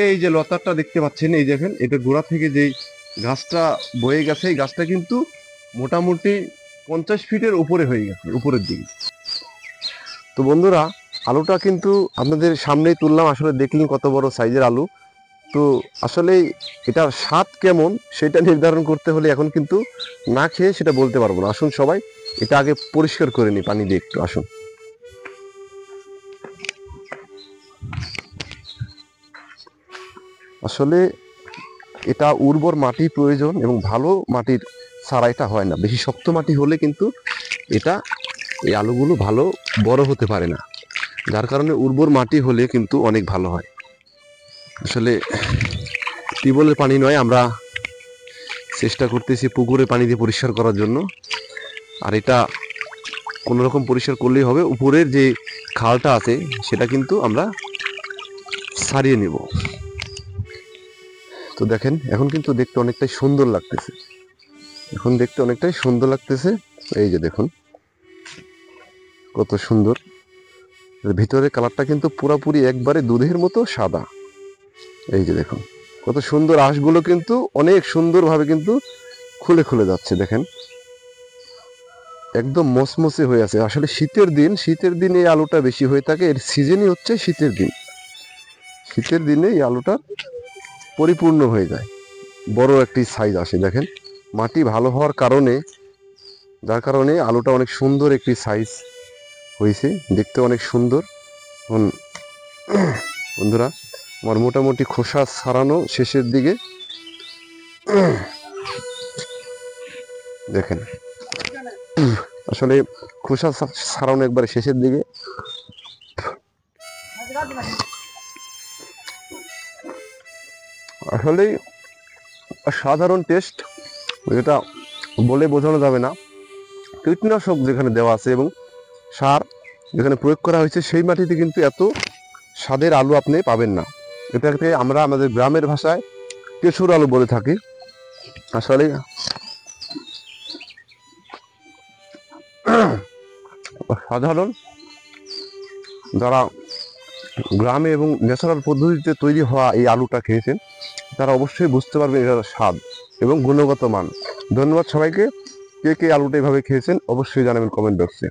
এই যে লতাটা দেখতে পাচ্ছেন, এই দেখেন এটা গোড়া থেকে যে গাছটা বয়ে গেছে, এই গাছটা কিন্তু মোটামুটি 50 ফিটের উপরে হয়ে গেছে, উপরের দিকে। তো বন্ধুরা, আলুটা কিন্তু আপনাদের সামনেই তুললাম, আসলে দেখলেন কত বড় সাইজের আলু। তো আসলে এটার স্বাদ কেমন সেটা নির্ধারণ করতে হলে এখন কিন্তু না খেয়ে সেটা বলতে পারবো না। আসুন সবাই এটা আগে পরিষ্কার করে নিই পানি দিয়ে একটু, আসুন। আসলে এটা উর্বর মাটি প্রয়োজন, এবং ভালো মাটির ছাড়া এটা হয় না। বেশি শক্ত মাটি হলে কিন্তু এটা, এই আলুগুলো ভালো বড় হতে পারে না। যার কারণে উর্বর মাটি হলে কিন্তু অনেক ভালো হয়। আসলে টিউবওয়েলের পানি নয়, আমরা চেষ্টা করতেছি পুকুরের পানি দিয়ে পরিষ্কার করার জন্য। আর এটা কোনো রকম পরিষ্কার করলেই হবে, উপরের যে খালটা আছে সেটা কিন্তু আমরা সারিয়ে নেব। তো দেখেন এখন কিন্তু দেখতে অনেকটাই সুন্দর লাগতেছে, এখন দেখতে অনেকটাই সুন্দর লাগতেছে। এই যে দেখুন কত সুন্দর, ভিতরে কালারটা কিন্তু পুরাপুরি একবারে দুধের মতো সাদা। এই যে দেখুন কত সুন্দর, আঁশগুলো কিন্তু অনেক সুন্দরভাবে কিন্তু খুলে খুলে যাচ্ছে, দেখেন একদম মসমসে হয়ে আছে। আসলে শীতের দিন, শীতের দিনে এই আলুটা বেশি হয়ে থাকে, এর সিজনই হচ্ছে শীতের দিন। শীতের দিনে এই আলুটা পরিপূর্ণ হয়ে যায়, বড় একটি সাইজ আসে। দেখেন মাটি ভালো হওয়ার কারণে, যার কারণে আলুটা অনেক সুন্দর একটি সাইজ হয়েছে, দেখতে অনেক সুন্দর। এখন বন্ধুরা, আমার মোটামুটি খোসা ছাড়ানো শেষের দিকে, দেখেন আসলে খোসা ছাড়ানো একবারে শেষের দিকে। আসলেই সাধারণ টেস্ট, যেটা বলে বোঝানো যাবে না। কীটনাশক যেখানে দেওয়া আছে এবং সার যেখানে প্রয়োগ করা হয়েছে, সেই মাটিতে কিন্তু এত স্বাদের আলু আপনি পাবেন না। এটাকে আমরা আমাদের গ্রামের ভাষায় কেশর আলু বলে থাকি। আসলে সাধারণ যারা গ্রামে এবং ন্যাচারাল পদ্ধতিতে তৈরি হওয়া এই আলুটা খেয়েছেন, তারা অবশ্যই বুঝতে পারবেন এটার স্বাদ এবং গুণগত মান। ধন্যবাদ সবাইকে। কে কে আলুটা এভাবে খেয়েছেন অবশ্যই জানাবেন কমেন্ট বক্সে।